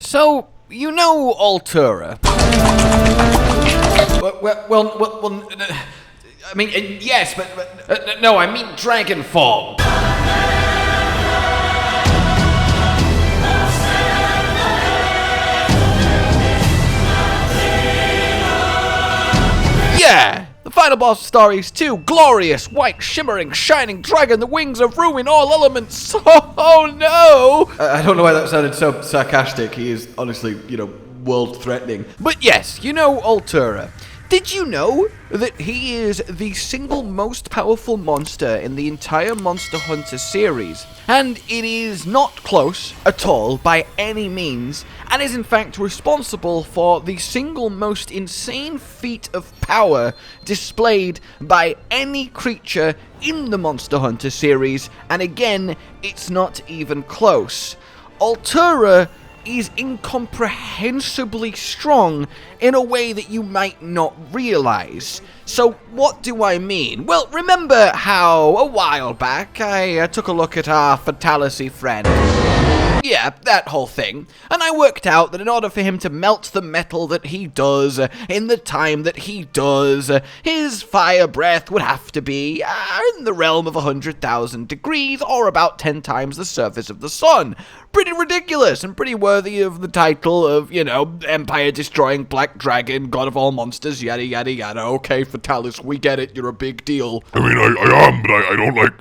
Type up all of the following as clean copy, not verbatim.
So, you know Oltura? Well, I mean, yes, but no, I mean Dragon Form. Yeah! The final boss of Stories 2, glorious, white, shimmering, shining dragon, the wings of ruin, all elements. Oh no! I don't know why that sounded so sarcastic. He is honestly, world-threatening. But yes, you know Oltura. Did you know that he is the single most powerful monster in the entire Monster Hunter series? And it is not close at all by any means, and is in fact responsible for the single most insane feat of power displayed by any creature in the Monster Hunter series, and again, it's not even close. Oltura is incomprehensibly strong in a way that you might not realize. So what do I mean? Well, remember how a while back I took a look at our Fatalis friend? Yeah, that whole thing. And I worked out that in order for him to melt the metal that he does, in the time that he does, his fire breath would have to be in the realm of 100,000 degrees, or about 10 times the surface of the sun. Pretty ridiculous, and pretty worthy of the title of, empire-destroying black dragon, god of all monsters, yada yada yada. Okay, Fatalis, we get it, you're a big deal. I mean, I am, but I don't like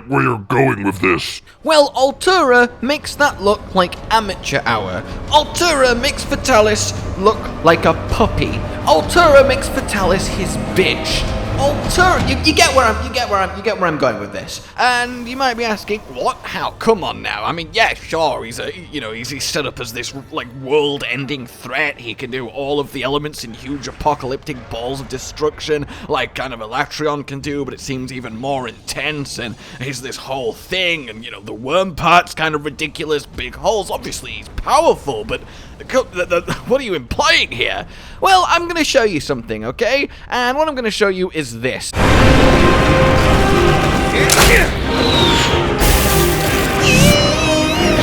where you're going with this. Well, Oltura makes that look like amateur hour. Oltura makes Fatalis look like a puppy. Oltura makes Fatalis his bitch. Oltura, you get where I'm going with this. And you might be asking, what? How? Come on now. I mean, yeah, sure, he's set up as this world-ending threat. He can do all of the elements in huge apocalyptic balls of destruction, like kind of Alatreon can do, but it seems even more intense. And he's this whole thing, and the worm part's kind of ridiculous, big holes. Obviously, he's powerful, but what are you implying here? Well, I'm going to show you something, okay? And what I'm going to show you is this.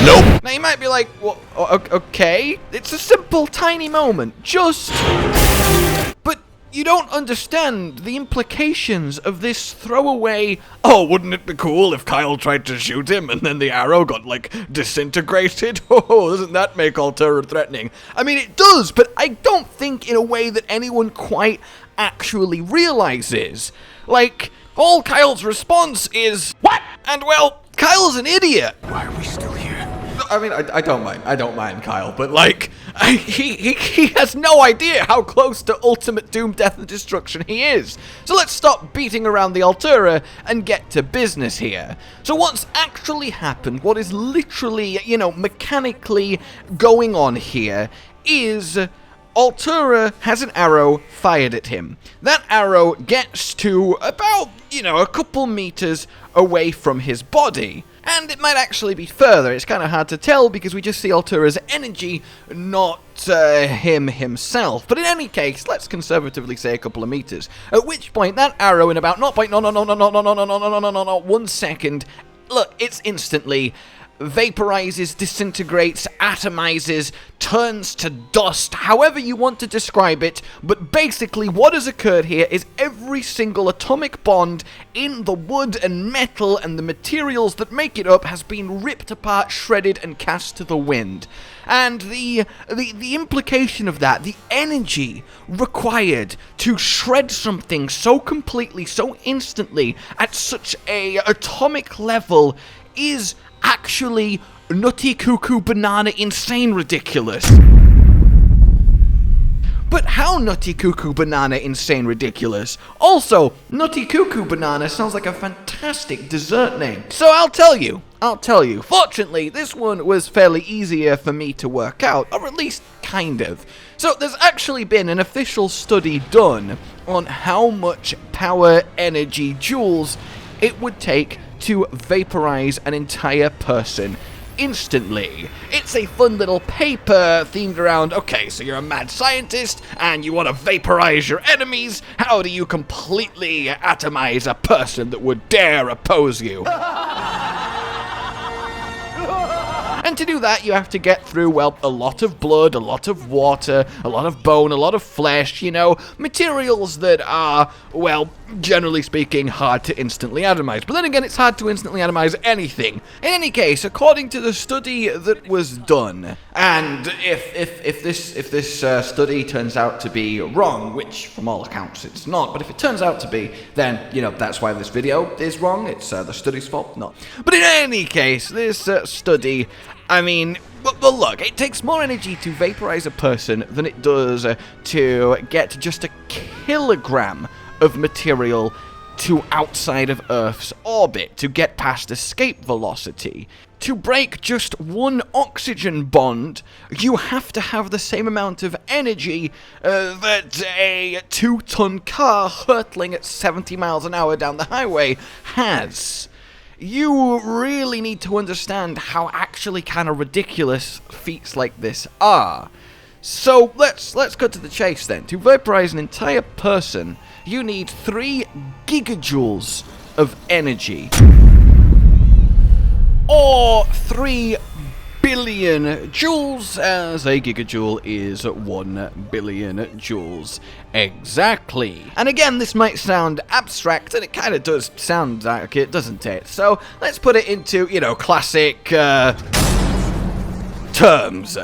Nope. Now you might be like, well, okay, it's a simple, tiny moment, but you don't understand the implications of this throwaway, oh, wouldn't it be cool if Kyle tried to shoot him and then the arrow got, disintegrated? Oh, doesn't that make Oltura threatening? I mean, it does, but I don't think in a way that anyone quite actually realizes. All Kyle's response is, what? And, well, Kyle's an idiot. Why are we still here? I mean, I don't mind Kyle, but he has no idea how close to ultimate doom, death, and destruction he is. So let's stop beating around the Oltura and get to business here. So what's actually happened, what is literally, mechanically going on here is Oltura has an arrow fired at him. That arrow gets to about, a couple meters away from his body. And it might actually be further. It's kind of hard to tell because we just see Oltura's energy, not him himself. But in any case, let's conservatively say a couple of meters. At which point, that arrow in about 1 second, look, it's instantly vaporizes, disintegrates, atomizes, turns to dust, however you want to describe it, but basically what has occurred here is every single atomic bond in the wood and metal and the materials that make it up has been ripped apart, shredded, and cast to the wind. And the implication of that, the energy required to shred something so completely, so instantly, at such a atomic level is actually nutty cuckoo banana insane ridiculous. But how nutty cuckoo banana insane ridiculous? Also, nutty cuckoo banana sounds like a fantastic dessert name. So I'll tell you. Fortunately, this one was fairly easier for me to work out, or at least kind of. So there's actually been an official study done on how much power, energy, joules it would take to vaporize an entire person instantly. It's a fun little paper themed around, okay, so you're a mad scientist and you want to vaporize your enemies. How do you completely atomize a person that would dare oppose you? And And to do that, you have to get through, well, a lot of blood, a lot of water, a lot of bone, a lot of flesh, you know, materials that are, well, generally speaking, hard to instantly atomize. But then again, it's hard to instantly atomize anything. In any case, according to the study that was done, and if this study turns out to be wrong, which from all accounts it's not, but if it turns out to be, then, you know, that's why this video is wrong. It's the study's fault, not. But in any case, this study, I mean, well, look, it takes more energy to vaporize a person than it does to get just a kilogram of material to outside of Earth's orbit, to get past escape velocity. To break just one oxygen bond, you have to have the same amount of energy that a 2-ton car hurtling at 70 miles an hour down the highway has. You really need to understand how actually kind of ridiculous feats like this are. So let's cut to the chase then. To vaporize an entire person, you need 3 gigajoules of energy. Or 3 billion joules, as a gigajoule is 1 billion joules exactly. And again, this might sound abstract, and it kind of does sound like it, doesn't it? So let's put it into, you know, classic terms.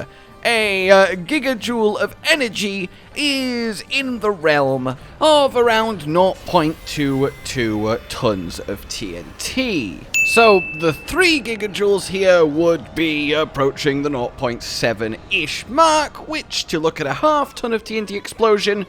A gigajoule of energy is in the realm of around 0.22 tons of TNT. So the 3 gigajoules here would be approaching the 0.7-ish mark, which, to look at a half ton of TNT explosion,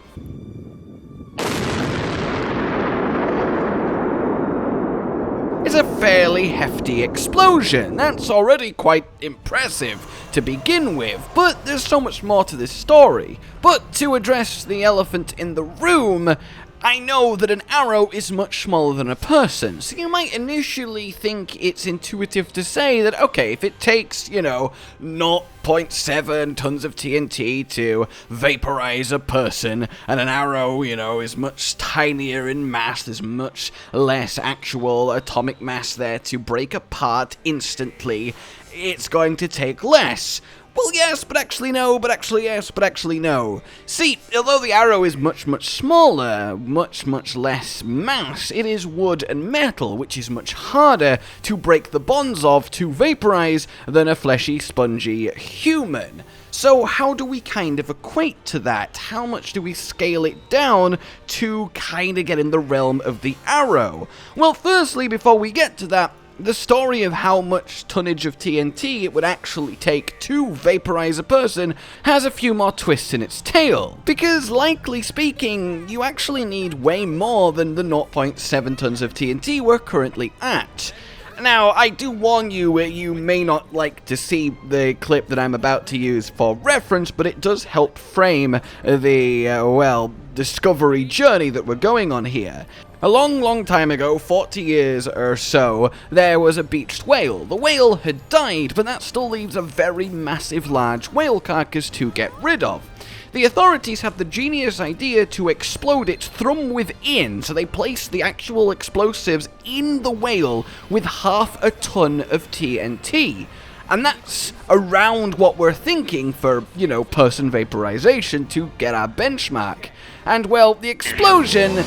is a fairly hefty explosion. That's already quite impressive to begin with, but there's so much more to this story. But to address the elephant in the room, I know that an arrow is much smaller than a person, so you might initially think it's intuitive to say that, okay, if it takes, you know, 0.7 tons of TNT to vaporize a person, and an arrow, you know, is much tinier in mass, there's much less actual atomic mass there to break apart instantly, it's going to take less. Well, yes, but actually no, but actually yes, but actually no. See, although the arrow is much smaller, much less mass, it is wood and metal, which is much harder to break the bonds of to vaporize than a fleshy, spongy human. So how do we kind of equate to that? How much do we scale it down to kind of get in the realm of the arrow? Well, firstly, before we get to that, the story of how much tonnage of TNT it would actually take to vaporize a person has a few more twists in its tail. Because, likely speaking, you actually need way more than the 0.7 tons of TNT we're currently at. Now, I do warn you, you may not like to see the clip that I'm about to use for reference, but it does help frame the, well, discovery journey that we're going on here. A long time ago, 40 years or so, there was a beached whale. The whale had died, but that still leaves a very massive large whale carcass to get rid of. The authorities have the genius idea to explode it from within, so they place the actual explosives in the whale with half a ton of TNT. And that's around what we're thinking for, you know, person vaporization to get our benchmark. And, well, the explosion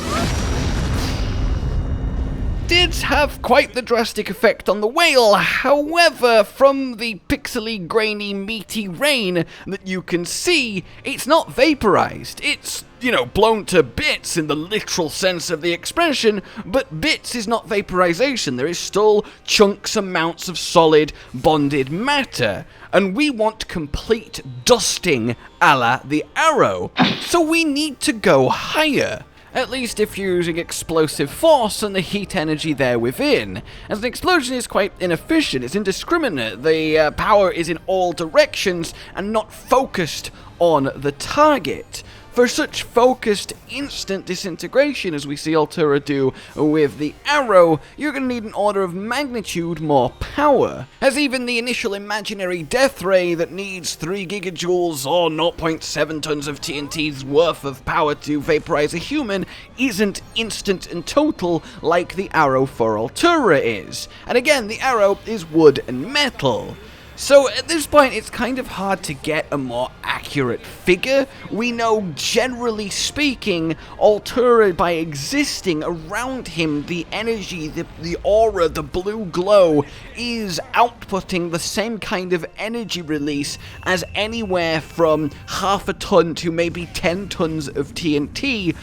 did have quite the drastic effect on the whale. However, from the pixely, grainy, meaty rain that you can see, it's not vaporized. It's, you know, blown to bits in the literal sense of the expression, but bits is not vaporization. There is still chunks, amounts of solid, bonded matter. And we want complete dusting a la the arrow. So we need to go higher. At least if you're using explosive force and the heat energy there within. As an explosion is quite inefficient, it's indiscriminate, the power is in all directions and not focused on the target. For such focused, instant disintegration as we see Oltura do with the arrow, you're going to need an order of magnitude more power. As even the initial imaginary death ray that needs 3 gigajoules or 0.7 tons of TNT's worth of power to vaporize a human isn't instant and total like the arrow for Oltura is. And again, the arrow is wood and metal. So at this point, it's kind of hard to get a more accurate figure. We know, generally speaking, Oltura, by existing around him, the energy, the aura, the blue glow, is outputting the same kind of energy release as anywhere from half a ton to maybe 10 tons of TNT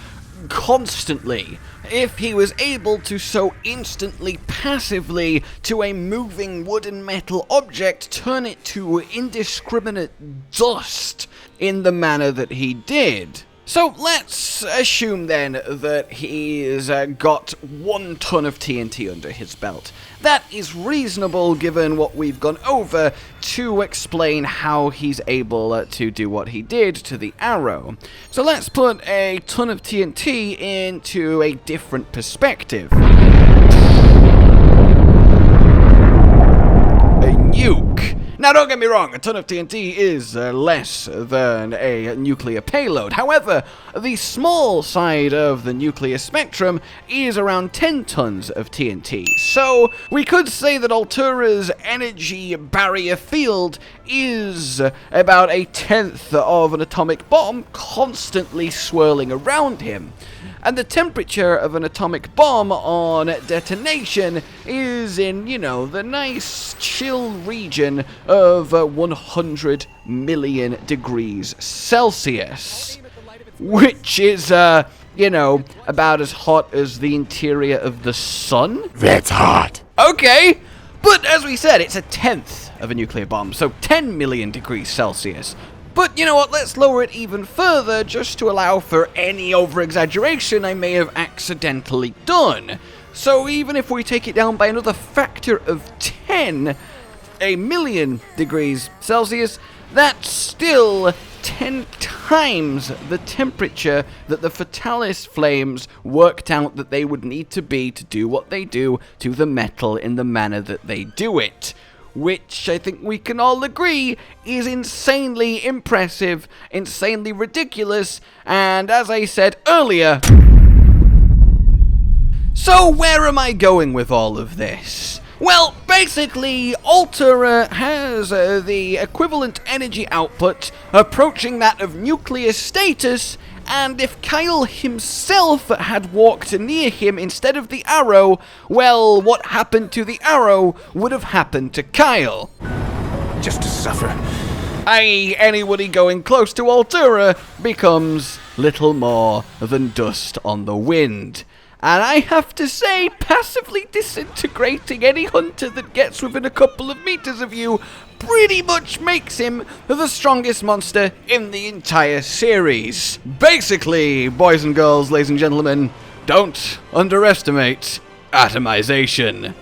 constantly. If he was able to so instantly, passively, to a moving wood and metal object, turn it to indiscriminate dust in the manner that he did. So let's assume then that he's got 1 ton of TNT under his belt. That is reasonable given what we've gone over to explain how he's able to do what he did to the arrow. So let's put a ton of TNT into a different perspective. A nuke. Now, don't get me wrong, a ton of TNT is less than a nuclear payload. However, the small side of the nuclear spectrum is around 10 tons of TNT. So, we could say that Oltura's energy barrier field is about 1/10 of an atomic bomb constantly swirling around him. And the temperature of an atomic bomb on detonation is in, you know, the nice chill region of 100 million degrees Celsius. Which is, you know, about as hot as the interior of the sun. That's hot. Okay, but as we said, it's 1/10 of a nuclear bomb, so 10 million degrees Celsius. But you know what, let's lower it even further just to allow for any over-exaggeration I may have accidentally done. So even if we take it down by another factor of 10, 1,000,000 degrees Celsius, that's still 10 times the temperature that the Fatalis flames worked out that they would need to be to do what they do to the metal in the manner that they do it. Which I think we can all agree is insanely impressive, insanely ridiculous, and as I said earlier... So where am I going with all of this? Well, basically, Oltura has the equivalent energy output approaching that of nuclear status, and if Kyle himself had walked near him instead of the arrow, well, what happened to the arrow would have happened to Kyle. Just to suffer. I.e., anybody going close to Oltura becomes little more than dust on the wind. And I have to say, passively disintegrating any hunter that gets within a couple of meters of you pretty much makes him the strongest monster in the entire series. Basically, boys and girls, ladies and gentlemen, don't underestimate atomization.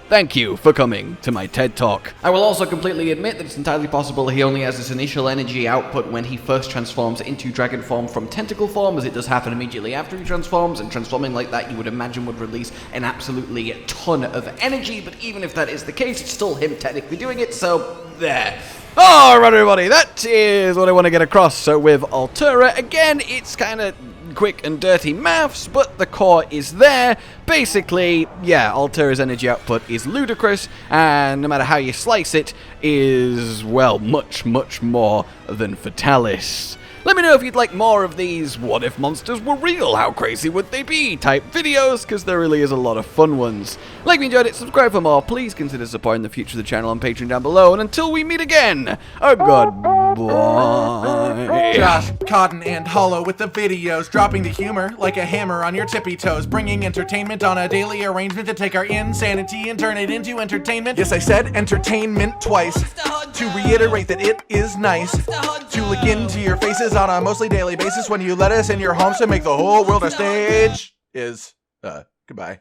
Thank you for coming to my TED Talk. I will also completely admit that it's entirely possible he only has this initial energy output when he first transforms into dragon form from tentacle form, as it does happen immediately after he transforms, and transforming like that you would imagine would release an absolutely ton of energy, but even if that is the case, it's still him technically doing it, so there. Alright everybody, that is what I want to get across. So with Oltura, again, it's kind of quick and dirty maths, but the core is there. Basically, yeah, Oltura's energy output is ludicrous, and no matter how you slice it, is, well, much, much more than Fatalis. Let me know if you'd like more of these what if monsters were real, how crazy would they be type videos, because there really is a lot of fun ones. Like if you enjoyed it, subscribe for more, please consider supporting the future of the channel on Patreon down below, and until we meet again, goodbye. Josh, Cotton, and Hollow with the videos, dropping the humor like a hammer on your tippy toes, bringing entertainment on a daily arrangement to take our insanity and turn it into entertainment. Yes, I said entertainment twice, to reiterate that it is nice to look into your faces on a mostly daily basis when you let us in your homes to make the whole world a stage. Goodbye.